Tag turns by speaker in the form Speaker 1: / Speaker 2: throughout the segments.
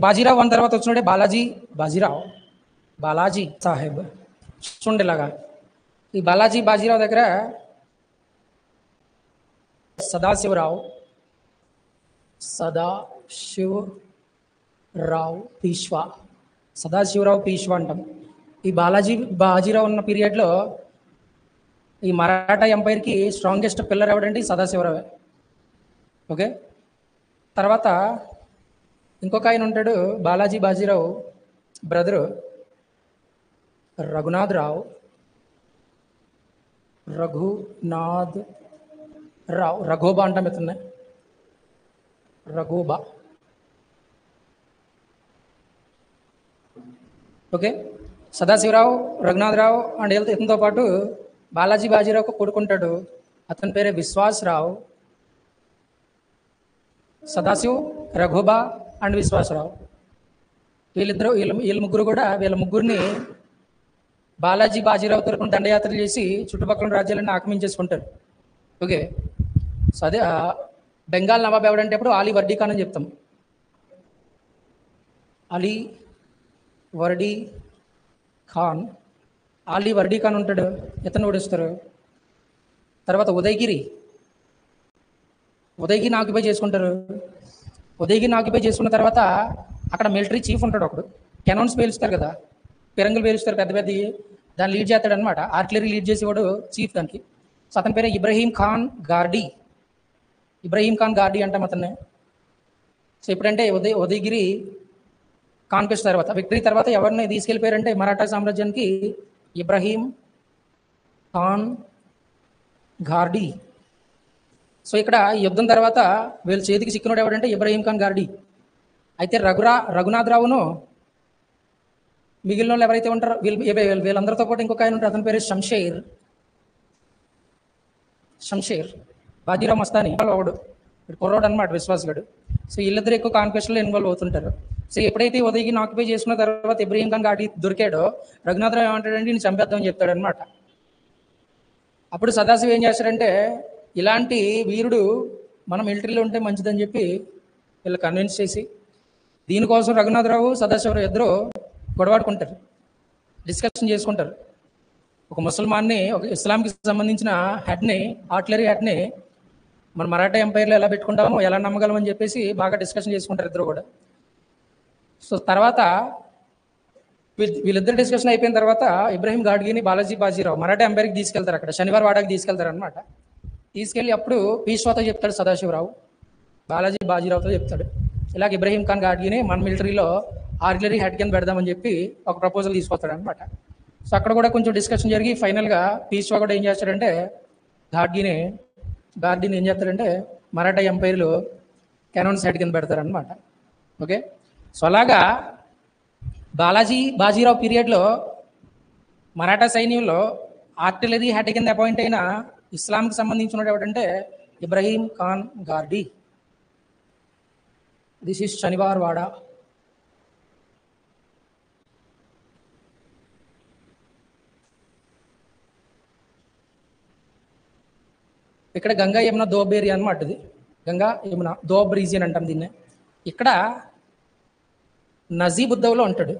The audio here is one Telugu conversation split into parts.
Speaker 1: బాజీరావు అన్న తర్వాత వచ్చినట్టే బాలాజీ బాజీరావు, బాలాజీ సాహెబ్ చూడండిలాగా. ఈ బాలాజీ బాజీరావు దగ్గర సదాశివరావు పీష్వా, సదాశివరావు పీష్వా అంటాం. ఈ బాజీరావు ఉన్న పీరియడ్లో ఈ మరాఠా ఎంపైర్కి స్ట్రాంగెస్ట్ పిల్లర్ ఎవడండి? సదాశివరావే. ఓకే, తర్వాత ఇంకొక ఆయన ఉంటాడు బాలాజీ బాజీరావు బ్రదరు రఘోబా అంటాం. ఇతన్నే రఘోబా. ఓకే, సదాశివరావు, రఘునాథరావు అండ్ ఇతనితో పాటు బాలాజీ బాజీరావుకు కొడుకుంటాడు. అతని పేరే విశ్వాసరావు. సదాశివ్, రఘోబా అండ్ విశ్వాసరావు, వీళ్ళ ముగ్గురిని బాలాజీ బాజీరావు తరపున దండయాత్రలు చేసి చుట్టుపక్కల రాజ్యాలన్నీ ఆక్రమించేసుకుంటారు. ఓకే, సో అదే బెంగాల్ నవాబ్ ఎవడంటే అప్పుడు ఆలీ వర్డీ ఖాన్ అని చెప్తాం. ఆలీ వర్డీ ఖాన్ ఉంటాడు, ఇతను ఓడిస్తారు. తర్వాత ఉదయగిరిని ఆక్యుపై చేసుకుంటారు. ఉదయగిరిని ఆక్యుపై చేసుకున్న తర్వాత అక్కడ మిలిటరీ చీఫ్ ఉంటాడు ఒకడు. కెనాన్స్ పేలుస్తారు కదా, పిరంగులు పేలుస్తారు పెద్ద పెద్దవి, దాన్ని లీడ్ చేస్తాడు అనమాట. ఆర్టిలరీ లీడ్ చేసేవాడు చీఫ్ దానికి. సో అతని పేరు ఇబ్రహీం ఖాన్ గార్డీ అంటాం అతన్ని. సో ఎప్పుడంటే ఉదయగిరి కాన్క్వెస్ట్ తర్వాత, విక్టరీ తర్వాత ఎవరిని తీసుకెళ్ళిపోయారంటే మరాఠా సామ్రాజ్యానికి ఇబ్రహీం ఖాన్ గార్డీ. సో ఇక్కడ యుద్ధం తర్వాత వీళ్ళ చేతికి చిక్కినోడు ఎవడంటే ఇబ్రహీం ఖాన్ గార్డీ. అయితే రఘునాథరావును మిగిలిన వాళ్ళు ఎవరైతే ఉంటారో వీళ్ళందరితో పాటు ఇంకొక ఆయన ఉంటారు, అతని పేరు షంషేర్ బాజీరావు మస్తాని వాడు కుర్రోడు అనమాట, విశ్వాసగాడు. సో వీళ్ళిద్దరు ఎక్కువ కాన్క్వెస్ట్లో ఇన్వాల్వ్ అవుతుంటారు. సో ఎప్పుడైతే ఉదయగిరిని ఆక్యుపై చేసుకున్న తర్వాత ఇబ్రహీం ఖాన్ గార్డీ దొరికాడో రఘునాథరావు ఏమంటాడంటే నేను చంపేద్దామని చెప్తాడు అనమాట. అప్పుడు సదాశివ ఏం చేస్తాడంటే ఇలాంటి వీరుడు మన మిలిటరీలో ఉంటే మంచిదని చెప్పి వీళ్ళు కన్విన్స్ చేసి దీనికోసం రఘునాథరావు సదాశివరావు ఇద్దరు గొడవాడుకుంటారు, డిస్కషన్ చేసుకుంటారు. ఒక ముసల్మాన్ని, ఒక ఇస్లాంకి సంబంధించిన ఆర్టిలరీ హెడ్ని మన మరాఠా ఎంపైర్లో ఎలా పెట్టుకుంటామో, ఎలా నమ్మగలమని చెప్పేసి బాగా డిస్కషన్ చేసుకుంటారు ఇద్దరు కూడా. సో తర్వాత వీళ్ళిద్దరు డిస్కషన్ అయిపోయిన తర్వాత ఇబ్రహీం గాడ్గీని బాలాజీ బాజీరావు మరాఠా ఎంపైర్కి తీసుకెళ్తారు. అక్కడ శనివారం వాడాకి తీసుకెళ్తారు అనమాట. తీసుకెళ్ళి అప్పుడు పీష్వాతో చెప్తాడు సదాశివరావు, బాలాజీ బాజీరావుతో చెప్తాడు, ఇలాగ ఇబ్రహీం ఖాన్ గాడ్గీని మన మిలిటరీలో ఆర్టిలరీ హెడ్ కింద పెడదామని చెప్పి ఒక ప్రపోజల్ తీసుకొస్తాడు అనమాట. సో అక్కడ కూడా కొంచెం డిస్కషన్ జరిగి ఫైనల్గా పీష్వా కూడా ఏం చేస్తాడంటే గాడ్గీని ఏం చేస్తాడంటే మరాఠా ఎంపైర్లు కెనాన్స్ హెడ్ కింద పెడతారనమాట. ఓకే, సో అలాగా బాలాజీ బాజీరావు పీరియడ్లో మరాఠా సైన్యంలో ఆర్టిలరీ హెడ్ కింద అపాయింట్ అయిన ఇస్లాంకి సంబంధించిన ఎవడంటే ఇబ్రహీం ఖాన్ గార్డీ. దిస్ ఈజ్ శనివార్ వాడా. ఇక్కడ గంగా యమున దోబ్ ఏరియా అనమాట. ఇది గంగా యమున దోబ్ రీజియన్ అంటాం దీన్ని. ఇక్కడ నజీబ్ ఉద్దౌలా ఉంటాడు.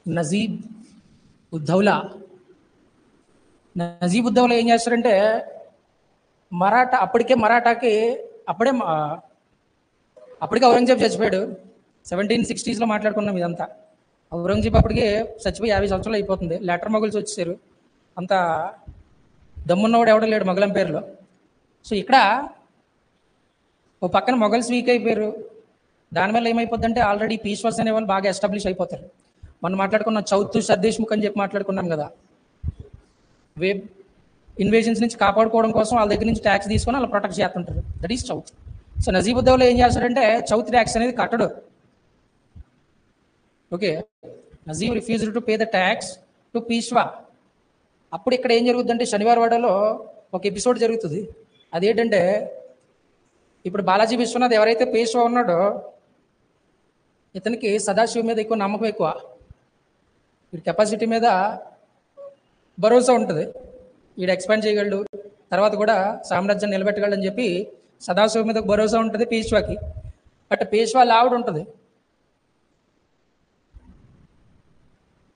Speaker 1: నజీబ్ ఉద్దౌలా ఏం చేస్తాడంటే అప్పటికే ఔరంగజేబ్ చచ్చిపోయాడు. 1760s మాట్లాడుకున్నాం ఇదంతా. ఔరంగజేబ్ అప్పటికే చచ్చిపోయి 50 సంవత్సరాలు అయిపోతుంది. లెటర్ మొగల్స్ వచ్చేసారు. అంత దమ్మున్నవాడు ఎవడో లేడు మొఘలం పేరులో. సో ఇక్కడ ఓ పక్కన మొఘల్స్ వీక్ అయిపోయారు. దానివల్ల ఏమైపోద్దంటే ఆల్రెడీ పీష్వాస్ అనే వాళ్ళు బాగా ఎస్టాబ్లిష్ అయిపోతారు. మనం మాట్లాడుకున్న చౌత్ సర్దేశ్ముఖ్ అని చెప్పి మాట్లాడుకున్నాం కదా. ఇన్వేషన్స్ నుంచి కాపాడుకోవడం కోసం వాళ్ళ దగ్గర నుంచి ట్యాక్స్ తీసుకొని వాళ్ళు ప్రొటెక్ట్ చేస్తుంటారు. That is chauth. So Najib Uddaula ఏం చేస్తాడంటే చౌత్ ట్యాక్స్ అనేది కట్టడు. Okay, Najib refused to pay the tax to Peshwa. అప్పుడు ఇక్కడ ఏం జరుగుతుందంటే శనివారం వాడలో ఒక ఎపిసోడ్ జరుగుతుంది. అదేంటంటే ఇప్పుడు బాలాజీ విశ్వనాథ్ ఎవరైతే పేష్వా ఉన్నాడో ఇతనికి సదాశివ మీద ఎక్కువ నమ్మకం ఎక్కువ. వీడి కెపాసిటీ మీద భరోసా ఉంటుంది. వీడు ఎక్స్పాండ్ చేయగలడు, తర్వాత కూడా సామ్రాజ్యాన్ని నిలబెట్టగలడు అని చెప్పి సదాశివ మీద భరోసా ఉంటుంది పేష్వాకి. బట్ పేష్వా ఆవిడ ఉంటుంది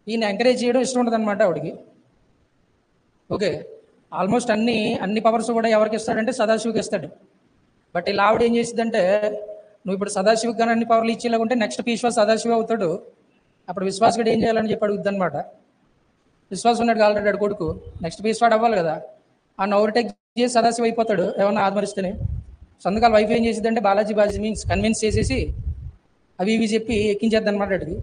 Speaker 1: ఈయన ఎంకరేజ్ చేయడం ఇష్టం ఉండదు అనమాట ఆవిడికి. ఓకే, ఆల్మోస్ట్ అన్ని పవర్స్ కూడా ఎవరికి ఇస్తాడంటే సదాశివకి ఇస్తాడు. బట్ ఇలా ఆవిడ ఏం చేసిందంటే, నువ్వు ఇప్పుడు సదాశివకి కానీ అన్ని పవర్లు ఇచ్చేలాగుంటే నెక్స్ట్ పీశ్వా సదాశివ అవుతాడు, అప్పుడు విశ్వాస్ గడు ఏం చేయాలని చెప్పి అడుగుద్ది అనమాట. విశ్వాస్ ఉన్నాడు ఆల్రెడీ ఆడు కొడుకు, నెక్స్ట్ పీశ్వాడు అవ్వాలి కదా, ఆ ఓవర్టేక్ చేసి సదాశివ అయిపోతాడు ఏమన్నా ఆత్మరిస్తేనే. సో అందుకని వైఫ్ ఏం చేసిందంటే బాలాజీ మీన్స్ కన్విన్స్ చేసేసి అవి ఇవి చెప్పి ఎక్కించేద్ది అనమాట అడిగి.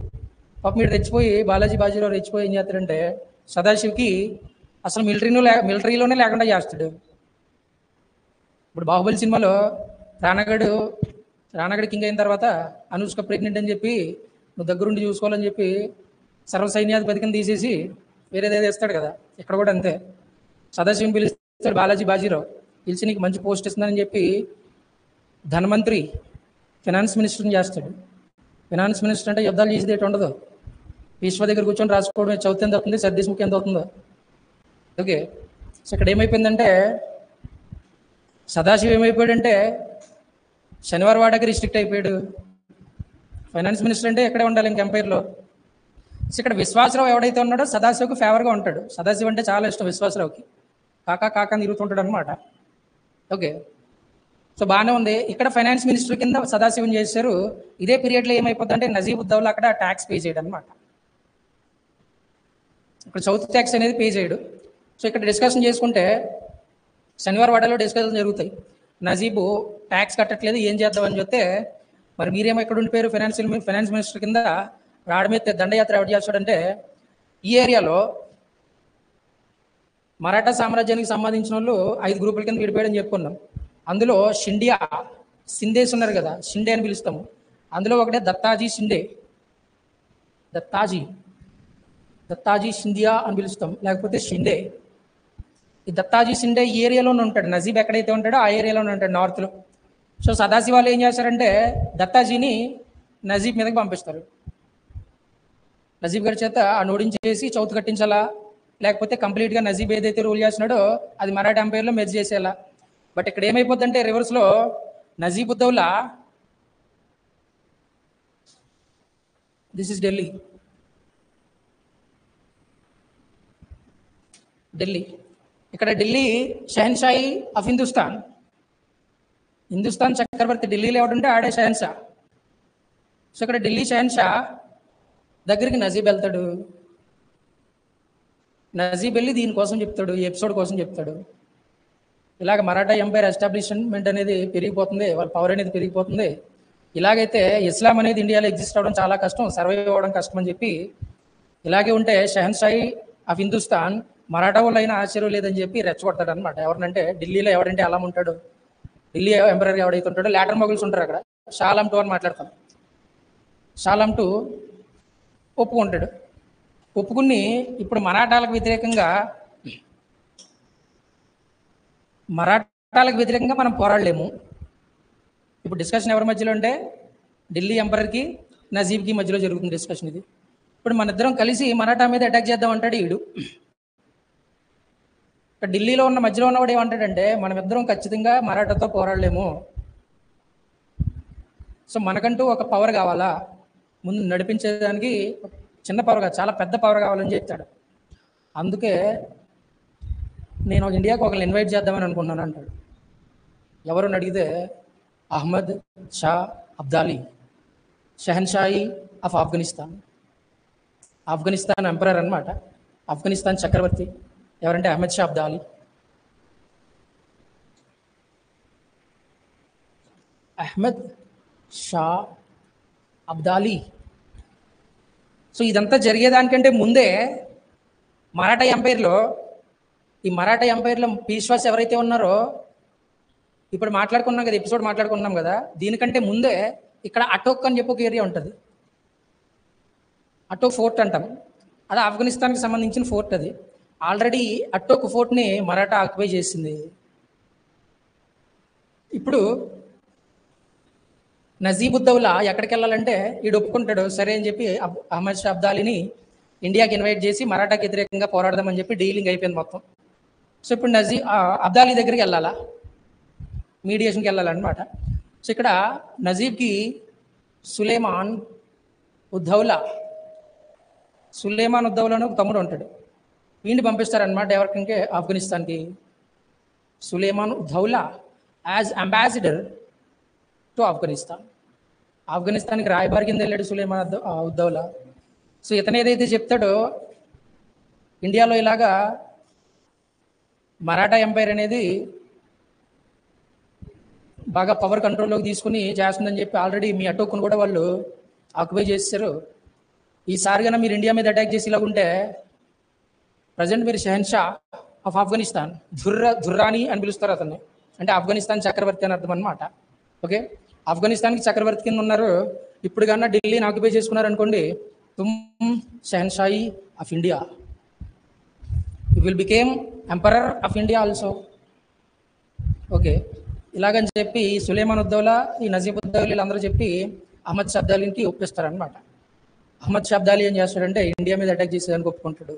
Speaker 1: పాప మీరు రెచ్చిపోయి బాలాజీ బాజీరావు రెచ్చిపోయి ఏం చేస్తాడంటే సదాశివ్కి అసలు మిలిటరీలోనే లేకుండా చేస్తాడు. ఇప్పుడు బాహుబలి సినిమాలో రానగడు కింగ్ అయిన తర్వాత అనుష్క ప్రెగ్నెంట్ అని చెప్పి నువ్వు దగ్గరుండి చూసుకోవాలని చెప్పి సర్వ సైన్యాధిపతికని తీసేసి వేరేదేదో ఇస్తాడు కదా, ఇక్కడ కూడా అంతే. సదాశివుని పిలుస్తాడు బాలాజీ బాజీరావు, పిలిచి నీకు మంచి పోస్ట్ ఇస్తుందని చెప్పి ధనమంత్రి ఫినాన్స్ మినిస్టర్ని చేస్తాడు. ఫినాన్స్ మినిస్టర్ అంటే యుద్ధాలు చేసేది ఏంటి ఉండదు, విశ్వ దగ్గర కూర్చొని రాసుకోవడం చౌతి ఎంత అవుతుంది, సర్దేశముఖి ఎంత అవుతుందో. ఓకే, సో ఇక్కడ ఏమైపోయిందంటే సదాశివ ఏమైపోయాడంటే శనివారం వాడకి రిస్ట్రిక్ట్ అయిపోయాడు. ఫైనాన్స్ మినిస్టర్ అంటే ఎక్కడే ఉండాలి ఇంక ఎంపైర్లో. సో ఇక్కడ విశ్వాసరావు ఎవడైతే ఉన్నాడో సదాశివకు ఫేవర్గా ఉంటాడు. సదాశివ అంటే చాలా ఇష్టం విశ్వాసరావుకి, కాకా తిరుగుతుంటాడు అనమాట. ఓకే, సో బాగానే ఉంది. ఇక్కడ ఫైనాన్స్ మినిస్టర్ కింద సదాశివం చేశారు. ఇదే పీరియడ్లో ఏమైపోతుంది అంటే నజీబుద్దౌలా అక్కడ ట్యాక్స్ పే చేయడం అనమాట. ఇక్కడ సౌత్ ట్యాక్స్ అనేది పే చేయడు. సో ఇక్కడ డిస్కషన్ చేసుకుంటే శనివారం వాడలో డిస్కషన్ జరుగుతాయి. నజీబు ట్యాక్స్ కట్టట్లేదు, ఏం చేద్దామని చెప్తే మరి మీరేమో ఇక్కడ ఉండిపోయారు ఫైనాన్స్ మినిస్టర్ కింద, రాడి మీద దండయాత్ర ఎవరు చేస్తాడంటే ఈ ఏరియాలో మరాఠా సామ్రాజ్యానికి సంబంధించిన వాళ్ళు 5 గ్రూపుల కింద విడిపోయాడని చెప్పుకున్నాం. అందులో సింధేస్ ఉన్నారు కదా, షిండే అని పిలుస్తాము. అందులో ఒకటే దత్తాజీ సింధియా అని పిలుస్తాం, లేకపోతే షిండే. ఈ దత్తాజీ షిండే ఈ ఏరియాలోనే ఉంటాడు. నజీబ్ ఎక్కడైతే ఉంటాడో ఆ ఏరియాలోనే ఉంటాడు, నార్త్లో. సో సదాశివాలు ఏం చేస్తారంటే దత్తాజీని నజీబ్ మీదకి పంపిస్తారు. నజీబ్ గారి చేత ఆ నోడించేసి చౌతు కట్టించాలా, లేకపోతే కంప్లీట్గా నజీబ్ ఏదైతే రూల్ చేస్తున్నాడో అది మరాఠా ఎంపైర్లో మెర్జ్ చేసేలా. బట్ ఇక్కడ ఏమైపోద్దంటే రివర్స్లో నజీబుద్దౌలా, దిస్ ఇస్ ఢిల్లీ, ఇక్కడ ఢిల్లీ షహన్షాయి ఆఫ్ హిందుస్థాన్ చక్రవర్తి ఢిల్లీలో ఎవడుంటే ఆడే షహన్షా. సో ఇక్కడ ఢిల్లీ షహన్షా దగ్గరికి నజీబ్ వెళ్తాడు. నజీబ్ వెళ్ళి దీనికోసం చెప్తాడు, ఈ ఎపిసోడ్ కోసం చెప్తాడు. ఇలాగ మరాఠా ఎంపైర్ ఎస్టాబ్లిష్మెంట్ అనేది పెరిగిపోతుంది, వాళ్ళ పవర్ అనేది పెరిగిపోతుంది. ఇలాగైతే ఇస్లాం అనేది ఇండియాలో ఎగ్జిస్ట్ అవ్వడం చాలా కష్టం, సర్వైవ్ అవ్వడం కష్టం అని చెప్పి, ఇలాగే ఉంటే షహన్షాయి ఆఫ్ హిందుస్థాన్ మరాఠా వాళ్ళు అయినా ఆశ్చర్యం లేదని చెప్పి రెచ్చగొడతాడు అనమాట. ఎవరినంటే ఢిల్లీలో ఎవడంటే అలా ఉంటాడు, ఢిల్లీ ఎంపరర్ ఎవడైతే ఉంటాడో లాటర్ మొగుల్స్ ఉంటారు అక్కడ. షాలం టూ అని మాట్లాడతాం. షాలం టూ ఒప్పుకుని ఇప్పుడు మరాఠాలకు వ్యతిరేకంగా మనం పోరాడలేము. ఇప్పుడు డిస్కషన్ ఎవరి మధ్యలో అంటే ఢిల్లీ ఎంపరర్కి నజీబ్కి మధ్యలో జరుగుతుంది డిస్కషన్ ఇది. ఇప్పుడు మన ఇద్దరం కలిసి మరాఠా మీద అటాక్ చేద్దాం అంటాడు ఈడు. ఇక్కడ ఢిల్లీలో ఉన్న మధ్యలో ఉన్నవాడు ఏమంటాడంటే మనం ఇద్దరం ఖచ్చితంగా మరాఠాతో పోరాడలేము, సో మనకంటూ ఒక పవర్ కావాలా, ముందు నడిపించేదానికి చిన్న పవర్ కాదు చాలా పెద్ద పవర్ కావాలని చెప్తాడు. అందుకే నేను ఇండియాకు ఒకరిని ఇన్వైట్ చేద్దామని అనుకున్నాను అంటాడు. ఎవరు అడిగితే అహ్మద్ షా అబ్దాలీ, షహన్షాయి ఆఫ్ ఆఫ్ఘనిస్తాన్ ఎంపరర్ అనమాట. ఆఫ్ఘనిస్తాన్ చక్రవర్తి ఎవరంటే అహ్మద్ షా అబ్దాలీ. అహ్మద్ షా అబ్దాలీ. సో ఇదంతా జరిగేదానికంటే ముందే మరాఠా ఎంపైర్లో పీష్వాస్ ఎవరైతే ఉన్నారో ఇప్పుడు మాట్లాడుకున్నాం కదా, ఎపిసోడ్ మాట్లాడుకున్నాం కదా, దీనికంటే ముందే ఇక్కడ అటోక్ అని చెప్పి ఒక ఏరియా ఉంటుంది. అటోక్ ఫోర్ట్ అంటాం, అది ఆఫ్ఘనిస్తాన్కి సంబంధించిన ఫోర్ట్. అది ఆల్రెడీ అటోక్ ఫోర్ట్ని మరాఠా ఆక్యుపై చేసింది. ఇప్పుడు నజీబుద్దౌలా ఎక్కడికి వెళ్ళాలంటే వీడు ఒప్పుకుంటాడు, సరే అని చెప్పి అహ్మద్ షా అబ్దాలీని ఇండియాకి ఇన్వైట్ చేసి మరాఠాకి వ్యతిరేకంగా పోరాడదామని చెప్పి డీలింగ్ అయిపోయింది మొత్తం. సో ఇప్పుడు అబ్దాలీ దగ్గరికి వెళ్ళాలా, మీడియేషన్కి వెళ్ళాలన్నమాట. సో ఇక్కడ నజీబ్కి సులేమాన్ ఉద్దౌలా సులేమాన్ ఉద్దౌలా అని ఒక తమ్ముడు ఉంటాడు. వీడిని పంపిస్తారనమాట ఎవరికి, ఆఫ్ఘనిస్తాన్కి. Suleman Uddaula as ambassador to Afghanistan. ఆఫ్ఘనిస్తాన్కి రాయబారి కింద వెళ్ళాడు సులేమాన్ ఉద్దౌలా. సో ఇతను ఏదైతే చెప్తాడో ఇండియాలో ఇలాగా మరాఠా ఎంపైర్ అనేది బాగా పవర్ కంట్రోల్లోకి తీసుకుని చేస్తుందని చెప్పి ఆల్రెడీ మీ అటోకును కూడా వాళ్ళు ఆక్యుపై చేశారు. ఈసారి కన్నా మీరు ఇండియా మీద అటాక్ చేసి ఇలా ఉంటే ప్రజెంట్ మీరు షెహన్షా ఆఫ్ ఆఫ్ఘనిస్తాన్, దుర్రాని అని పిలుస్తారు అతన్ని. అంటే ఆఫ్ఘనిస్తాన్ చక్రవర్తి అని అర్థం అనమాట. ఓకే, ఆఫ్ఘనిస్తాన్కి చక్రవర్తి కింద ఉన్నారు. ఇప్పుడు కన్నా ఢిల్లీని ఆక్యుపై చేసుకున్నారు అనుకోండి, తుమ్ షెహన్షాయి of India, you will become emperor of India also. Okay, ఇలాగని చెప్పి సులేమాన్ ఉద్దౌలా, ఈ నజీబ్ ఉద్దౌలా వీళ్ళందరూ చెప్పి అహ్మద్ షా అబ్దాలీకి ఒప్పిస్తారనమాట. అహ్మద్ షా అబ్దాలీ ఏం చేస్తాడంటే ఇండియా మీద అటాక్ చేసేదానికి ఒప్పుకుంటాడు.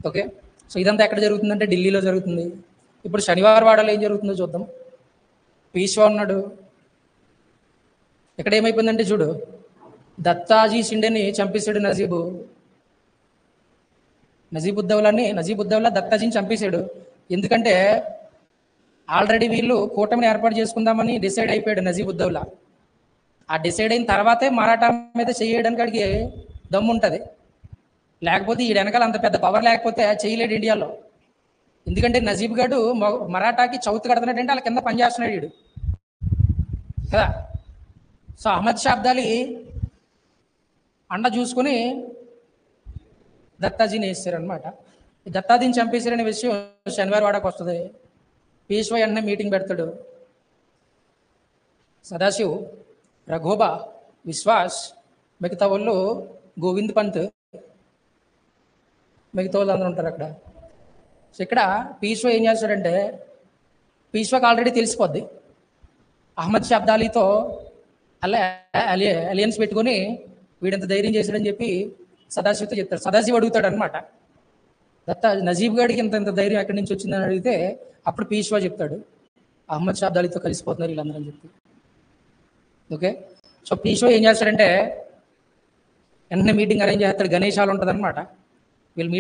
Speaker 1: ఓకే, సో ఇదంతా ఎక్కడ జరుగుతుందంటే ఢిల్లీలో జరుగుతుంది. ఇప్పుడు శనివారం వాడలో ఏం జరుగుతుందో చూద్దాం. పీష్వా ఉన్నాడు. ఇక్కడ ఏమైపోయిందంటే చూడు, దత్తాజీ షిండేని చంపేశాడు నజీబ్ ఉద్దౌలా దత్తాజీని చంపేశాడు. ఎందుకంటే ఆల్రెడీ వీళ్ళు కూటమిని ఏర్పాటు చేసుకుందామని డిసైడ్ అయిపోయాడు నజీబ్ ఉద్దౌలా. ఆ డిసైడ్ అయిన తర్వాతే మరాఠా మీద చేయడానికి అడిగి దమ్ము ఉంటుంది. లేకపోతే ఈ వెనకాల అంత పెద్ద పవర్ లేకపోతే చేయలేడు ఇండియాలో. ఎందుకంటే నజీబ్ గడు మరాఠాకి చౌత్ కడుతున్నట్టంటే వాళ్ళ కింద పనిచేస్తున్నాడు వీడు కదా. సో అహ్మద్ షా అబ్దాలీ అండ చూసుకుని దత్తాజీని వేస్తారనమాట. దత్తాజీని చంపేశారనే విషయం శనివారం వాడకు వస్తుంది. పీష్వా వెంటనే మీటింగ్ పెడతాడు. సదాశివ్, రఘోబా, విశ్వాస్, మిగతా వాళ్ళు, గోవింద్ పంత్, మిగతా వాళ్ళు అందరూ ఉంటారు అక్కడ. సో ఇక్కడ పీష్వా ఏం చేస్తాడంటే, పీష్వాకి ఆల్రెడీ తెలిసిపోద్ది అహ్మద్ షా అబ్దాలీతో అలియన్స్ పెట్టుకొని వీడంత ధైర్యం చేశాడని చెప్పి సదాశివ్తో చెప్తాడు. సదాశివ్ అడుగుతాడు అనమాట, నజీబ్ గారికి ఇంత ధైర్యం ఎక్కడి నుంచి వచ్చిందని అడిగితే అప్పుడు పీష్వా చెప్తాడు అహ్మద్ షా అబ్దాలీతో కలిసిపోతున్నారు వీళ్ళందరూ అని చెప్పి. ఓకే, సో పీష్వా ఏం చేస్తాడంటే వెంటనే మీటింగ్ అరేంజ్ చేస్తాడు. గణేష్ హాల్ ఉంటుంది అనమాట. వీళ్ళు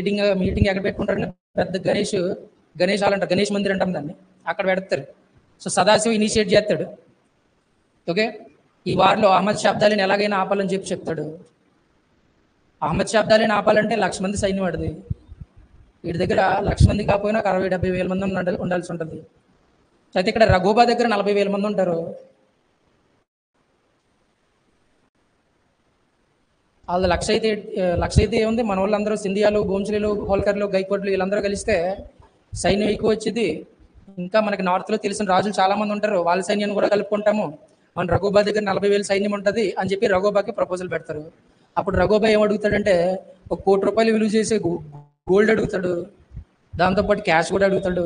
Speaker 1: మీటింగ్ ఎక్కడ పెట్టుకుంటారు, పెద్ద గణేష్ హాల్ అంటారు, గణేష్ మందిర్ అంటాం దాన్ని, అక్కడ పెడతారు. సో సదాశివ్ ఇనిషియేట్ చేస్తాడు. ఓకే, ఈ వారిలో అహ్మద్ షా అబ్దాలీని ఎలాగైనా ఆపాలని చెప్పి చెప్తాడు. అహ్మద్ షా అబ్దాలీని ఆపాలంటే 1,00,000 మంది సైన్యం వాడిది. వీడి దగ్గర 1,00,000 మంది కాకపోయినా 60,000-70,000 మంది ఉండాల్సి ఉంటుంది. అయితే ఇక్కడ రఘోబా దగ్గర 40,000 మంది ఉంటారు. వాళ్ళు లక్ష అయితే ఏముంది, మన వాళ్ళందరూ సింధియాలు, భోంస్లీలు, హోల్కర్లు, గైకోడ్లు వీళ్ళందరూ కలిస్తే సైన్యం ఎక్కువ వచ్చింది. ఇంకా మనకి నార్త్లో తెలిసిన రాజులు చాలామంది ఉంటారు, వాళ్ళ సైన్యాన్ని కూడా కలుపుకుంటాము. మన రఘోబా దగ్గర 40,000 సైన్యం ఉంటుంది అని చెప్పి రఘోబాకి ప్రపోజల్ పెడతారు. అప్పుడు రఘోబా ఏం అడుగుతాడంటే ₹1,00,00,000 విలువ చేసే గోల్డ్ అడుగుతాడు, దాంతోపాటు క్యాష్ కూడా అడుగుతాడు.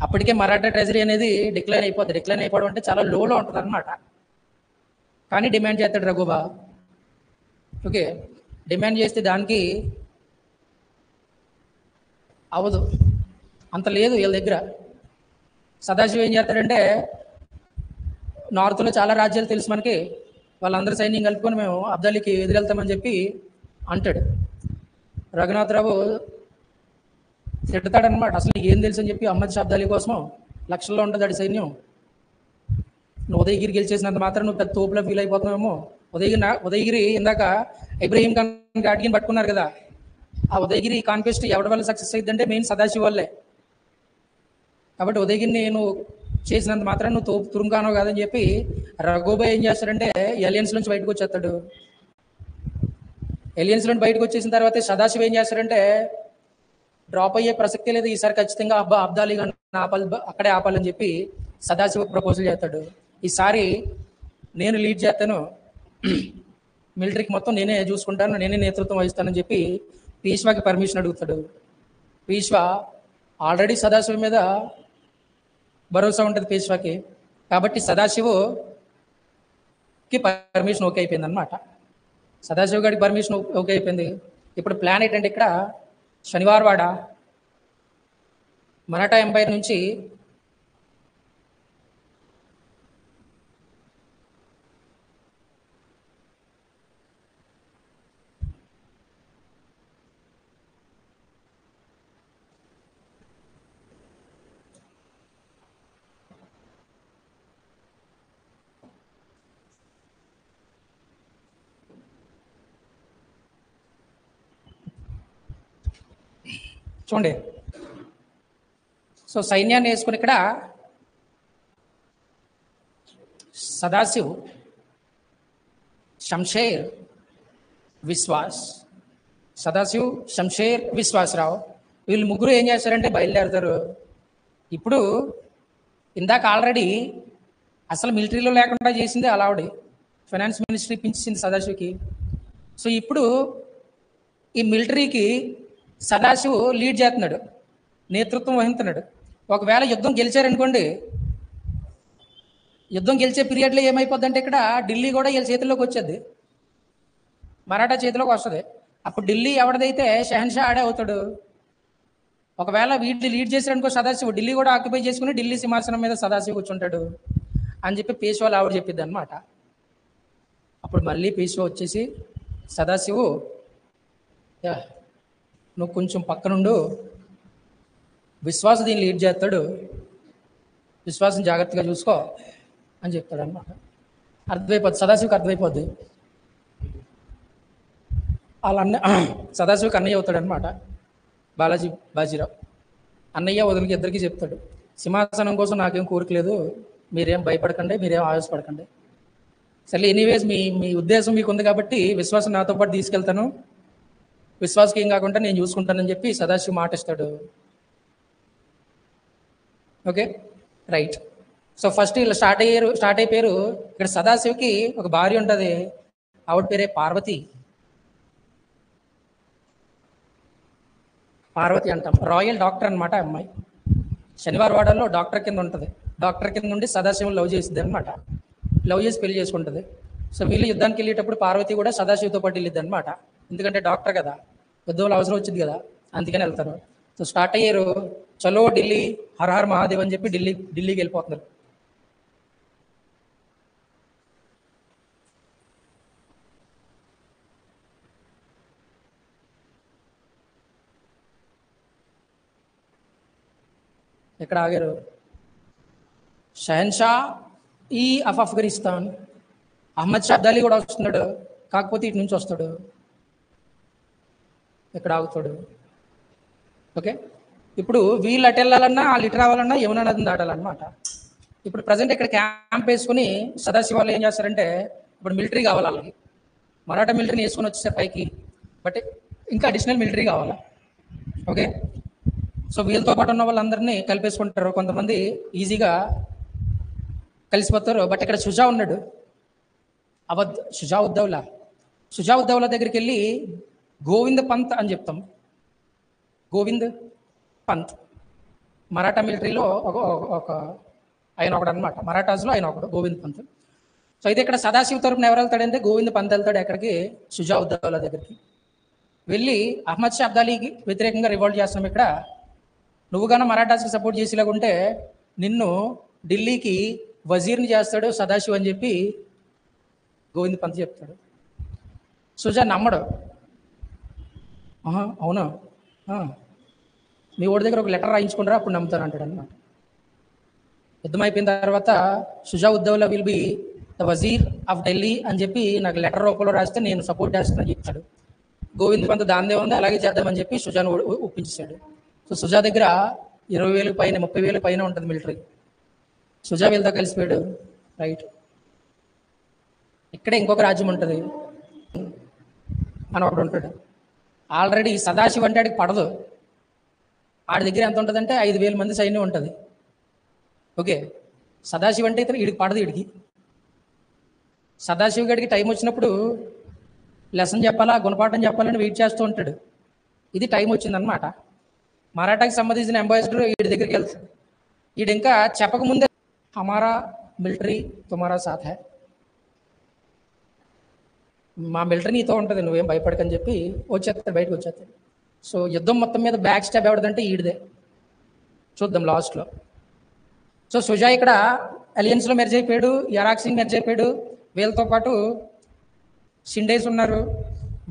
Speaker 1: అప్పటికే మరాఠా ట్రెజరీ అనేది డిక్లైన్ అయిపోవడం అంటే చాలా లోలో ఉంటుంది అనమాట. కానీ డిమాండ్ చేస్తాడు రఘోబా. ఓకే, డిమాండ్ చేస్తే దానికి అవ్వదు, అంత లేదు వీళ్ళ దగ్గర. సదాశివ ఏం చేస్తాడంటే నార్త్లో చాలా రాజ్యాలు తెలుసు మనకి, వాళ్ళందరూ సైన్యం కలుపుకొని మేము అబ్దాలీకి ఎదురెళ్తామని చెప్పి అంటాడు. రఘునాథరావు తిడతాడనమాట, అసలు ఏం తెలుసు అని చెప్పి అహ్మద్ షా అబ్దాలీ కోసం లక్షల్లో ఉంటుంది అడి సైన్యం, నువ్వు ఉదయగిరి గెలిచేసినంత మాత్రం నువ్వు పెద్ద తోపులో ఫీల్ అయిపోతున్నావేమో. ఉదయగిరి ఇందాక ఇబ్రహీం ఖాన్ ఘాటిని పట్టుకున్నారు కదా, ఆ ఉదయగిరి కాన్క్వెస్ట్ ఎవరి వల్ల సక్సెస్ అయిందంటే మెయిన్ సదాశివ్ వల్లే. కాబట్టి ఉదయగిరిని నేను చేసినంత మాత్రం నువ్వు తురుంకానో కాదని చెప్పి రఘోబా ఏం చేస్తాడంటే ఎలియన్స్ నుంచి బయటకు వచ్చేస్తాడు. ఎలియన్స్ నుంచి బయటకు వచ్చేసిన తర్వాత సదాశివ్ ఏం చేస్తాడంటే డ్రాప్ అయ్యే ప్రసక్తి లేదు, ఈసారి ఖచ్చితంగా అబ్దాలీ అక్కడే ఆపాలని చెప్పి సదాశివ ప్రపోజల్ చేస్తాడు. ఈసారి నేను లీడ్ చేస్తాను, మిలిటరీకి మొత్తం నేనే చూసుకుంటాను, నేనే నేతృత్వం వహిస్తానని చెప్పి పీష్వాకి పర్మిషన్ అడుగుతాడు. పీష్వా ఆల్రెడీ సదాశివ మీద భరోసా ఉంటుంది పీష్వాకి, కాబట్టి సదాశివకి పర్మిషన్ ఓకే అయిపోయింది అనమాట. సదాశివ గారికి పర్మిషన్ ఓకే అయిపోయింది. ఇప్పుడు ప్లాన్ ఏంటంటే ఇక్కడ శనివారవాడ మరాఠా ఎంపైర్ నుంచి చూడండి. సో సైన్యాన్ని వేసుకుని ఇక్కడ సదాశివ్, శంషేర్, విశ్వాస్, సదాశివ్, శంషేర్, విశ్వాసరావు వీళ్ళు ముగ్గురు ఏం చేస్తారంటే బయలుదేరుతారు. ఇప్పుడు ఇందాక ఆల్రెడీ అసలు మిలిటరీలో లేకుండా చేసింది అలావిడి, ఫైనాన్స్ మినిస్ట్రీ ఇప్పించింది సదాశివ్కి. సో ఇప్పుడు ఈ మిలిటరీకి సదాశివ్ లీడ్ చేస్తున్నాడు, నేతృత్వం వహిస్తున్నాడు. ఒకవేళ యుద్ధం గెలిచారనుకోండి, యుద్ధం గెలిచే పీరియడ్లో ఏమైపోద్ది అంటే ఇక్కడ ఢిల్లీ కూడా వీళ్ళ చేతిలోకి వచ్చేది, మరాఠా చేతిలోకి వస్తుంది. అప్పుడు ఢిల్లీ ఎవరిదైతే షహన్షా ఆడే అవుతాడు. ఒకవేళ వీటిని లీడ్ చేశారనుకో సదాశివ్, ఢిల్లీ కూడా ఆక్యుపై చేసుకుని ఢిల్లీ సింహాసనం మీద సదాశివ్ కూర్చుంటాడు అని చెప్పి పేష్వాలు ఆవిడ చెప్పింది అనమాట. అప్పుడు మళ్ళీ పేష్వా వచ్చేసి, సదాశివు నువ్వు కొంచెం పక్కనుండు, విశ్వాసం దీన్ని లీడ్ చేస్తాడు, విశ్వాసం జాగ్రత్తగా చూసుకో అని చెప్తాడు అనమాట. అర్థమైపోద్ది, సదాశివకి అర్థమైపోద్ది. వాళ్ళ సదాశివకి అన్నయ్య అవుతాడు అనమాట బాజీరావు. అన్నయ్య వదిలికి ఇద్దరికి చెప్తాడు, సింహాసనం కోసం నాకేం కోరికలేదు, మీరేం భయపడకండి, మీరేం ఆవేశపడకండి. సరే ఎనీవేస్ మీ ఉద్దేశం మీకు ఉంది కాబట్టి విశ్వాసం నాతో పాటు తీసుకెళ్తాను, విశ్వాసకి ఏం కాకుండా నేను చూసుకుంటానని చెప్పి సదాశివ్ మాట ఇస్తాడు. Okay, right. సో ఫస్ట్ ఇలా స్టార్ట్ అయిపోయారు. ఇక్కడ సదాశివ్కి ఒక భార్య ఉంటుంది, ఆవిడ పేరే పార్వతి. పార్వతి అంటాం, రాయల్ డాక్టర్ అనమాట అమ్మాయి. శనివారం వాడల్లో డాక్టర్ కింద ఉంటుంది. డాక్టర్ కింద నుండి సదాశివం లవ్ చేసిద్ది అనమాట. లవ్ చేసి పెళ్లి చేసుకుంటుంది. సో వీళ్ళు యుద్ధానికి వెళ్ళేటప్పుడు పార్వతి కూడా సదాశివతో పాటు వెళ్ళిద్ది అనమాట. ఎందుకంటే డాక్టర్ కదా, యుద్ధంలో అవసరం వచ్చింది కదా, అందుకని వెళ్తారు. సో స్టార్ట్ అయ్యారు, చలో ఢిల్లీ, హర్ హర్ మహాదేవ్ అని చెప్పి ఢిల్లీకి వెళ్ళిపోతున్నారు. ఎక్కడ ఆగారు? షహన్షా ఈ ఆఫ్ఘనిస్తాన్, అహ్మద్ షా అబ్దాలీ కూడా వస్తున్నాడు, కాకపోతే ఇటు నుంచి వస్తాడు, ఎక్కడ ఆగుతాడు. ఓకే, ఇప్పుడు వీళ్ళు అటు వెళ్ళాలన్నా వాళ్ళు ఇటు రావాలన్నా యమునా నదిని దాటాలన్నమాట. ఇప్పుడు ప్రజెంట్ ఇక్కడ క్యాంప్ వేసుకుని సదాశివ వాళ్ళు ఏం చేస్తారంటే, ఇప్పుడు మిలిటరీ కావాలి వాళ్ళకి, మరాఠా మిలిటరీని వేసుకొని వచ్చేసారు పైకి, బట్ ఇంకా అడిషనల్ మిలిటరీ కావాలా. ఓకే, సో వీళ్ళతో పాటు ఉన్న వాళ్ళందరినీ కలిపేసుకుంటారు. కొంతమంది ఈజీగా కలిసిపోతారు. బట్ ఇక్కడ షుజా ఉన్నాడు, షుజా ఉద్దౌలా దగ్గరికి వెళ్ళి గోవింద్ పంత్ అని చెప్తాం. గోవింద్ పంత్ మరాఠా మిలిటరీలో ఒక ఆయన ఒకడు అనమాట, మరాఠాస్లో ఆయన ఒకడు గోవింద్ పంత్. సో అయితే ఇక్కడ సదాశివ్ తరపున ఎవరు వెళ్తాడంటే గోవింద్ పంత్ వెళ్తాడు ఎక్కడికి, షుజా ఉద్దౌలా దగ్గరికి వెళ్ళి అహ్మద్ షా అబ్దాలీకి వ్యతిరేకంగా రివోల్ట్ చేస్తాం. ఇక్కడ నువ్వు కానీ మరాఠాస్కి సపోర్ట్ చేసేలాగుంటే నిన్ను ఢిల్లీకి వజీర్ని చేస్తాడు సదాశివ్ అని చెప్పి గోవింద్ పంత్ చెప్తాడు. సుజా నమ్మడు, అవునా మీ ఓడి దగ్గర ఒక లెటర్ రాయించుకుంటారా అప్పుడు నమ్ముతాను అంటాడు అనమాట. యుద్ధం అయిపోయిన తర్వాత Shuja ud Daula will be the Wazir of Delhi అని చెప్పి నాకు లెటర్ రూపంలో రాస్తే నేను సపోర్ట్ చేస్తానని చెప్తాడు. గోవింద్ పంత్ దాందే ఉంది, అలాగే చేద్దామని చెప్పి షుజాను ఒప్పించాడు. సో సుజా దగ్గర 20,000 పైన 30,000 పైన ఉంటుంది మిలిటరీ. సుజా వీళ్ళతో కలిసిపోయాడు. రైట్, ఇక్కడే ఇంకొక రాజ్యం ఉంటుంది అని ఒకడు ఉంటాడు. ఆల్రెడీ సదాశివ్ అంటే ఆడికి పడదు. ఆడి దగ్గర ఎంత ఉంటుందంటే 5,000 మంది సైన్యం ఉంటుంది. ఓకే, సదాశివ్ అంటే ఇతను వీడికి పడదు. వీడికి సదాశివ్ గడికి టైం వచ్చినప్పుడు లెసన్ చెప్పాలా, గుణపాఠం చెప్పాలని వెయిట్ చేస్తూ ఉంటాడు. ఇది టైం వచ్చిందనమాట. మరాఠాకి సంబంధించిన అంబాసిడర్ వీడి దగ్గరికి వెళ్తాడు. వీడు ఇంకా చెప్పకముందే హమారా మిలిటరీ తుమారా సాథ్ హై, మా మిలిటరీ నీతో ఉంటుంది, నువ్వేం భయపడకని చెప్పి వచ్చేస్తాడు, బయటకు వచ్చేస్తాడు. సో యుద్ధం మొత్తం మీద బ్యాక్ స్టాప్ ఎవడదంటే ఈడిదే. చూద్దాం లాస్ట్లో. సో సుజా ఇక్కడ అలియన్స్లో మెర్జ్ అయిపోయాడు, యరాక్ సింగ్ మెర్జ్ అయిపోయాడు. వీళ్ళతో పాటు షిండేస్ ఉన్నారు,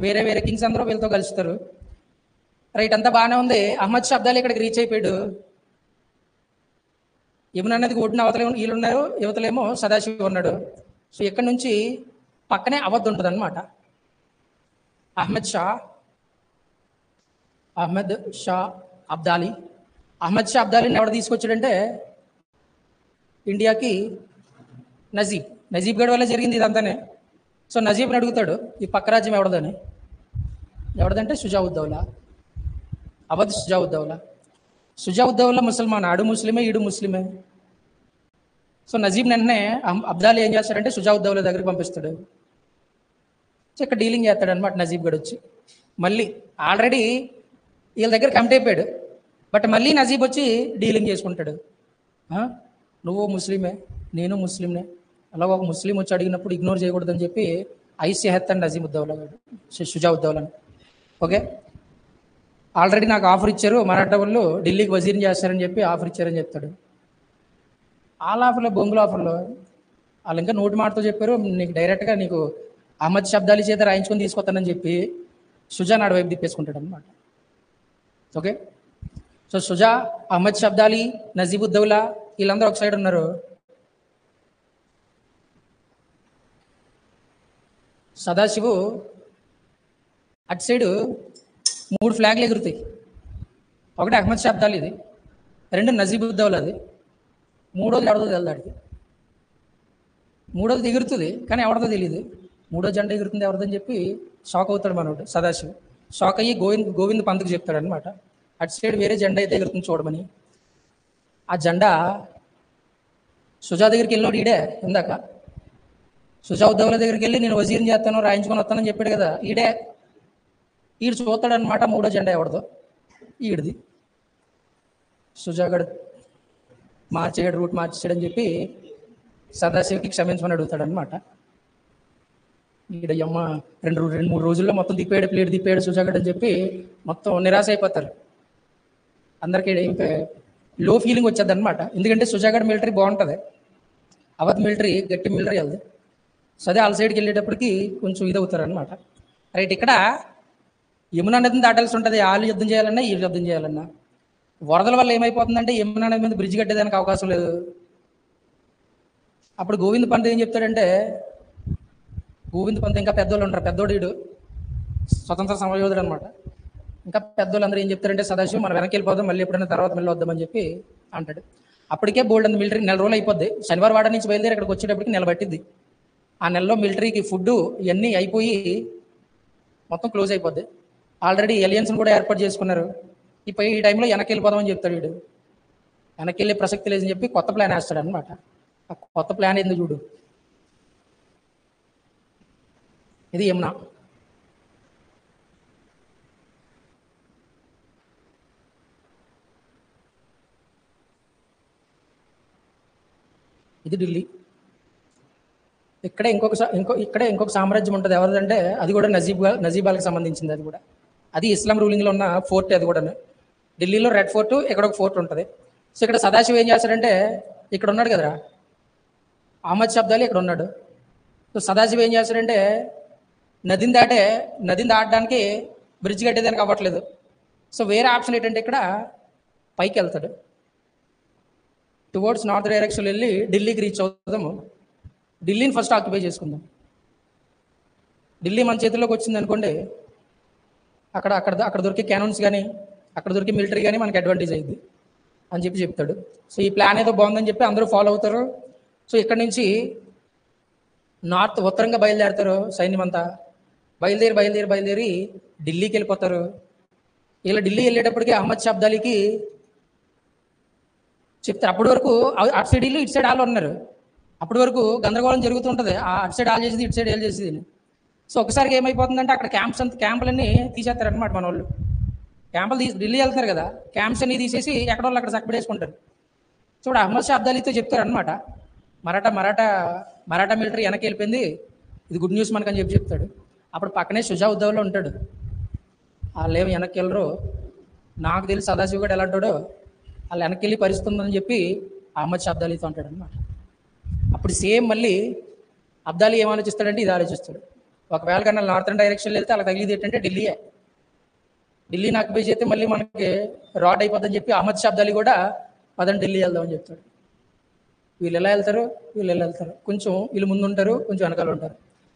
Speaker 1: వేరే వేరే కింగ్స్ అందరూ వీళ్ళతో కలుస్తారు. రైట్, అంతా బాగానే ఉంది. అహ్మద్ షా అబ్దాలీ ఇక్కడికి రీచ్ అయిపోయాడు. యమునా నదికి ఒడ్డున అవతలేమో వీళ్ళు ఉన్నారు, యువతలేమో సదాశివ్ ఉన్నాడు. సో ఇక్కడ నుంచి పక్కనే అవధ్ ఉంటుంది అనమాట. అహ్మద్ షా అబ్దాలి. అహ్మద్ షా అబ్దాలీని ఎవడు తీసుకొచ్చాడంటే ఇండియాకి నజీబ్ గఢ్ వల్ల జరిగింది ఇదంతానే. సో నజీబ్ని అడుగుతాడు ఈ పక్క రాజ్యం ఎవడదని. ఎవడదంటే షుజావుద్దౌలా, అవధ్ షుజావుద్దౌలా. షుజావుద్దౌలా ముసల్మాన్, ఆడు ముస్లిమే ఈడు ముస్లిమే. సో నజీబ్ వెంటనే అబ్దాలి ఏం చేస్తాడంటే షుజావుద్దౌలా దగ్గరికి పంపిస్తాడు. సో ఇక్కడ డీలింగ్ చేస్తాడు అనమాట నజీబ్ గఢ్ వచ్చి. మళ్ళీ ఆల్రెడీ వీళ్ళ దగ్గర కమిట్ అయిపోయాడు, బట్ మళ్ళీ నజీబ్ వచ్చి డీలింగ్ చేసుకుంటాడు. నువ్వు ముస్లిమే, నేను ముస్లింనే, అలా ఒక ముస్లిం వచ్చి అడిగినప్పుడు ఇగ్నోర్ చేయకూడదని చెప్పి ఐసీ హెత్తాను నజీముద్దౌలా గారు, షుజావుద్దౌలాని. ఓకే, ఆల్రెడీ నాకు ఆఫర్ ఇచ్చారు మరాఠా వాళ్ళు ఢిల్లీకి వజీర్ని చేస్తారని చెప్పి ఆఫర్ ఇచ్చారని చెప్తాడు. వాళ్ళ ఆఫర్లో బొంగుల ఆఫర్లో వాళ్ళు ఇంకా నోటి మాటతో చెప్పారు, నీకు డైరెక్ట్గా నీకు అహ్మద్ షా అబ్దాలీ చేత రాయించుకొని తీసుకొస్తానని చెప్పి షుజా నాడు వైపు తిప్పేసుకుంటాడు అనమాట. ఓకే, సో షుజా, అహ్మద్ షా అబ్దాలీ, నజీబుద్దౌలా వీళ్ళందరూ ఒక సైడ్ ఉన్నారు. సదాశివు అటు సైడు 3 ఫ్లాగ్లు ఎగురుతాయి. ఒకటి అహ్మద్ షా అబ్దాలీది, 2 నజీబుద్దౌలాది, 3వది ఎవరిదో తెలదాడికి. 3వది ఎగురుతుంది కానీ ఎవరిదో తెలియదు. 3వ జెండా ఎగురుతుంది ఎవరిదని చెప్పి షాక్ అవుతాడు మనోడు సదాశివు. షాక్ అయ్యి గోవింద్ పంత్కి చెప్తాడు అనమాట, అటు సైడ్ వేరే జెండా అయితే ఎగురుతుంది చూడమని. ఆ జెండా షుజా దగ్గరికి వెళ్ళినోడు ఈడే. ఇందాక షుజావుద్దౌలా దగ్గరికి వెళ్ళి నేను వజీర్ని చేస్తాను రాయించుకొని వస్తానని చెప్పాడు కదా, ఈడు చూస్తాడనమాట 3వ జెండా ఎవరిదో, ఈడిది. షుజాగఢ్ మార్చేయడు, రూట్ మార్చేయడని చెప్పి సదాశివకి క్షమించమని అడుగుతాడనమాట. ఈడయ్యమ్మ 2-3 రోజుల్లో మొత్తం ప్లేట్ తిప్పాడు షుజాగఢ్ అని చెప్పి మొత్తం నిరాశ అయిపోతారు. అందరికీ ఇంకా లో ఫీలింగ్ వచ్చేది అనమాట. ఎందుకంటే షుజాగఢ్ మిలిటరీ బాగుంటుంది, అవధ్ మిలిటరీ గట్టి మిలిటరీ అది. సో అదే వాళ్ళ సైడ్కి వెళ్ళేటప్పటికి కొంచెం ఇది అవుతారు అనమాట. రైట్, ఇక్కడ యమునా నదిని దాటాల్సి ఉంటుంది. వాళ్ళు యుద్ధం చేయాలన్నా వీళ్ళు యుద్ధం చేయాలన్నా. వరదల వల్ల ఏమైపోతుందంటే యమునా నది మీద బ్రిడ్జ్ కట్టేదానికి అవకాశం లేదు. అప్పుడు గోవింద్ పంత్ ఏం చెప్తాడంటే, గోవింద్ పంత్ ఇంకా పెద్దోళ్ళు ఉంటారు, పెద్దోడు వీడు స్వతంత్ర సమరయోధుడు అనమాట. ఇంకా పెద్దోళ్ళు అందరూ ఏం చెప్తారంటే, సదాశివం మనం వెనక్కి వెళ్ళిపోదాం, మళ్ళీ ఎప్పుడైనా తర్వాత మళ్ళీ వద్దామని చెప్పి అంటాడు. అప్పటికే బోల్డ్ అంత మిలిటరీ 4 రోజులు అయిపోద్ది. శనివారం వాడ నుంచి బయలుదేరి ఇక్కడికి వచ్చేటప్పటికి నెల పట్టింది. ఆ నెలలో మిలిటరీకి ఫుడ్ ఇవన్నీ అయిపోయి మొత్తం క్లోజ్ అయిపోద్ది. ఆల్రెడీ ఎలియన్స్ని కూడా ఏర్పాటు చేసుకున్నారు. ఈ టైంలో వెనక్కి వెళ్ళిపోదామని చెప్తాడు వీడు. వెనక్కి వెళ్ళే ప్రసక్తి లేదని చెప్పి కొత్త ప్లాన్ వేస్తాడు అనమాట. ఆ కొత్త ప్లాన్ ఏంది చూడు, ఇది యమునా. ఇది ఢిల్లీ. ఇక్కడే ఇంకొక సామ్రాజ్యం ఉంటుంది. ఎవరిదంటే అది కూడా నజీబాలకు సంబంధించింది. అది ఇస్లాం రూలింగ్లో ఉన్న ఫోర్ట్. అది కూడా ఢిల్లీలో రెడ్ ఫోర్ట్, ఇక్కడ ఒక ఫోర్ట్ ఉంటుంది. సో ఇక్కడ సదాశివ్ ఏం చేస్తాడంటే, ఇక్కడ ఉన్నాడు కదరా అహ్మద్ షా అబ్దాలీ, ఇక్కడ ఉన్నాడు. సో సదాశివ్ ఏం చేస్తాడంటే నదిని దాటడానికి బ్రిడ్జ్ కట్టేదానికి అవ్వట్లేదు. సో వేరే ఆప్షన్ ఏంటంటే ఇక్కడ పైకి వెళ్తాడు, టువర్డ్స్ నార్త్ డైరెక్షన్ వెళ్ళి ఢిల్లీకి రీచ్ అవుతాము. ఢిల్లీని ఫస్ట్ ఆక్యుపై చేసుకుందాం. ఢిల్లీ మన చేతుల్లోకి వచ్చింది అనుకోండి, అక్కడ దొరికే క్యానన్స్ కానీ అక్కడ దొరికే మిలిటరీ కానీ మనకి అడ్వాంటేజ్ అయ్యింది అని చెప్పి చెప్తాడు. సో ఈ ప్లాన్ ఏదో బాగుందని చెప్పి అందరూ ఫాలో అవుతారు. సో ఇక్కడ నుంచి ఉత్తరంగా బయలుదేరుతారు సైన్యం అంతా. బయలుదేరి ఢిల్లీకి వెళ్ళిపోతారు. ఇలా ఢిల్లీ వెళ్ళేటప్పటికి అహ్మద్ షా అబ్దాలీకి చెప్తారు. అప్పటి వరకు అటు సైడ్ ఇటు సైడ్ వాళ్ళు ఉన్నారు. అప్పటి వరకు గందరగోళం జరుగుతూ ఉంటుంది. అటు సైడ్ ఆల్ చేసేది, ఇటు సైడ్ ఏళ్ళు చేసేది. సో ఒకసారికి ఏమైపోతుందంటే అక్కడ క్యాంపులన్నీ తీసేస్తారు అనమాట మన వాళ్ళు. క్యాంపులు ఢిల్లీ వెళ్తున్నారు కదా, క్యాంప్స్ అన్ని తీసేసి ఎక్కడ వాళ్ళు అక్కడ చక్కబడేసుకుంటారు. చూడు అహ్మద్ షా అబ్దాలీతో చెప్తారు అనమాట, మరాఠా మిలిటరీ వెనక్కి వెళ్ళిపోయింది, ఇది గుడ్ న్యూస్ మనకని చెప్పి చెప్తాడు. అప్పుడు పక్కనే షుజావుద్దౌలా ఉంటాడు. వాళ్ళు ఏమి వెనక్కి వెళ్ళరు, నాకు తెలిసి సదాశివ్ గడు ఎలా అంటాడో వాళ్ళు వెనక్కి వెళ్ళి పరిస్థితి ఉందని చెప్పి అహ్మద్ షా అబ్దాలీతో అంటాడు అనమాట. అప్పుడు సేమ్ మళ్ళీ అబ్దాలీ ఏం ఆలోచిస్తాడంటే ఇది ఆలోచిస్తాడు, ఒకవేళ కన్నా నార్థన్ డైరెక్షన్లో వెళ్తే అలా తగిలిది ఏంటంటే ఢిల్లీని ఆక్యుపై చేస్తే మళ్ళీ మనకి రాడ్ అయిపోతుందని చెప్పి అహ్మద్ షా అబ్దాలీ కూడా పదండి ఢిల్లీ వెళ్దామని చెప్తాడు. వీళ్ళు ఎలా వెళ్తారు, కొంచెం వీళ్ళు ముందు ఉంటారు, కొంచెం వెనకాల ఉంటారు.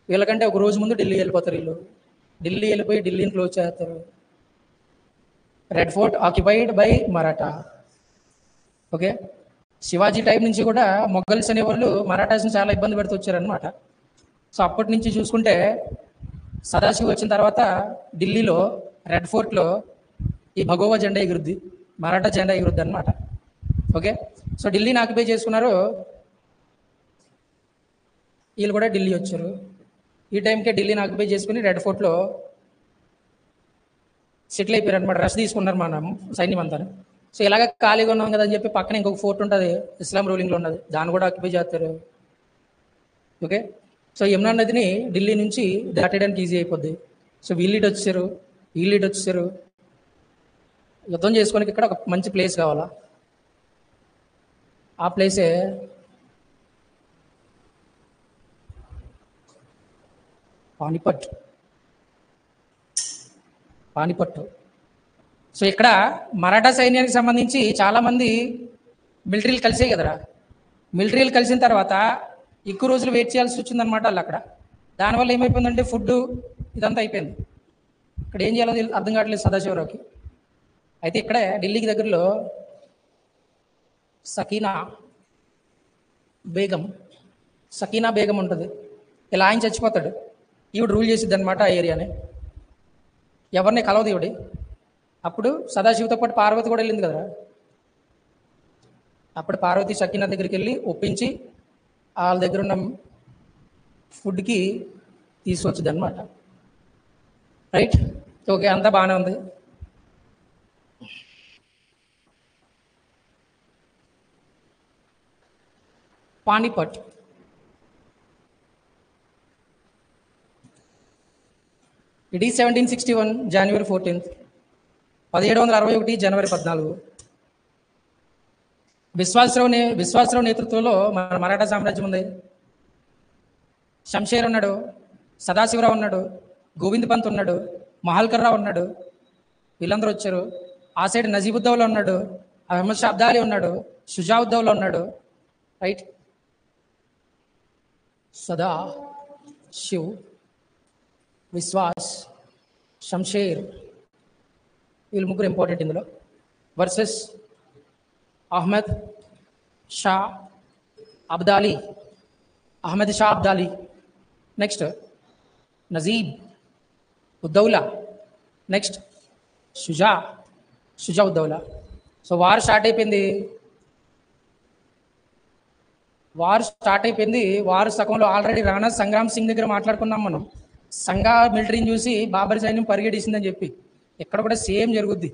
Speaker 1: వీళ్ళకంటే ఒక రోజు ముందు ఢిల్లీ వెళ్ళిపోతారు. ఢిల్లీ వెళ్ళిపోయి ఢిల్లీని క్లోజ్ చేస్తారు. Red fort occupied by Maratha. Okay, Shivaji time నుంచి కూడా మొఘల్స్ అనేవాళ్ళు మరాఠాస్ని చాలా ఇబ్బంది పెడుతూ వచ్చారనమాట. సో అప్పటి నుంచి చూసుకుంటే సదాశివ్ వచ్చిన తర్వాత ఢిల్లీలో రెడ్ ఫోర్ట్లో ఈ భగోవా జెండా ఎగురుద్ది, మరాఠా జెండా ఎగురుద్ది అనమాట. ఓకే, సో ఢిల్లీని ఆక్యుపై చేసుకున్నారు, వీళ్ళు కూడా ఢిల్లీ వచ్చారు. ఈ టైంకే ఢిల్లీని ఆక్యుపై చేసుకుని రెడ్ ఫోర్ట్లో సెటిల్ అయిపోయారు అనమాట. రెస్ట్ తీసుకున్నారు మనం సైన్యం అంతా. సో ఇలాగ ఖాళీగా ఉన్నాం కదా అని చెప్పి పక్కన ఇంకొక ఫోర్ట్ ఉంటుంది, ఇస్లాం రూలింగ్లో ఉన్నది, దాన్ని కూడా ఆక్యుపై చేస్తారు. ఓకే, సో యమునా నదిని ఢిల్లీ నుంచి దాటేయడానికి ఈజీ అయిపోద్ది. సో వీళ్ళు వచ్చారు, యుద్ధం చేసుకోనికి ఇక్కడ ఒక మంచి ప్లేస్ కావాలా, ఆ ప్లేసే పానిపట్టు. సో ఇక్కడ మరాఠా సైన్యానికి సంబంధించి చాలామంది మిలిటరీలు కలిసాయి కదరా. మిలిటరీలు కలిసిన తర్వాత ఎక్కువ రోజులు వెయిట్ చేయాల్సి వచ్చిందనమాట వాళ్ళు అక్కడ. దానివల్ల ఏమైపోయిందంటే ఫుడ్ ఇదంతా అయిపోయింది. ఇక్కడ ఏం చేయాలో అర్థం కావట్లేదు సదాశివరావుకి. అయితే ఇక్కడే ఢిల్లీకి దగ్గరలో సకీనా బేగం ఉంటుంది. ఇలా ఆయన చచ్చిపోతాడు, ఈవిడ రూల్ చేసిద్ది అనమాట ఆ ఏరియాని. ఎవరిని కలవదు ఈవిడి. అప్పుడు సదాశివతో పాటు పార్వతి కూడా వెళ్ళింది కదరా. అప్పుడు పార్వతి సకీనా దగ్గరికి వెళ్ళి ఒప్పించి వాళ్ళ దగ్గర ఉన్న ఫుడ్కి తీసుకొచ్చింది అనమాట. రైట్, ఓకే, అంతా బాగానే ఉంది. Panipat it is 1761 January 14th, 1761 జనవరి 14. విశ్వాసరావు నేతృత్వంలో మన మరాఠా సామ్రాజ్యం ఉంది. శంషేర్ ఉన్నాడు, సదాశివరావు ఉన్నాడు, గోవింద్ పంత్ ఉన్నాడు, మహల్కర్ రావు ఉన్నాడు, వీళ్ళందరూ వచ్చారు. ఆ సైడ్ నజీబుద్దౌలా ఉన్నాడు, అహ్మద్ షా అబ్దాలీ ఉన్నాడు, షుజావుద్దౌలా ఉన్నాడు. రైట్, సదా శివ్, విశ్వాస్, శంషేర్, వీళ్ళు ముగ్గురు ఇంపార్టెంట్ ఇందులో. Versus Ahmad Shah Abdali, next Najib Uddaula, next Shujauddaula. So war start అయిపోయింది. వారు సగంలో ఆల్రెడీ రాణా సంగ్రామ్ సింగ్ దగ్గర మాట్లాడుకున్నాం మనం. సంగా మిలిటరీని చూసి బాబర్ సైన్యం పరిగెడిసిందని చెప్పి ఇక్కడ కూడా సేమ్ జరుగుద్ది.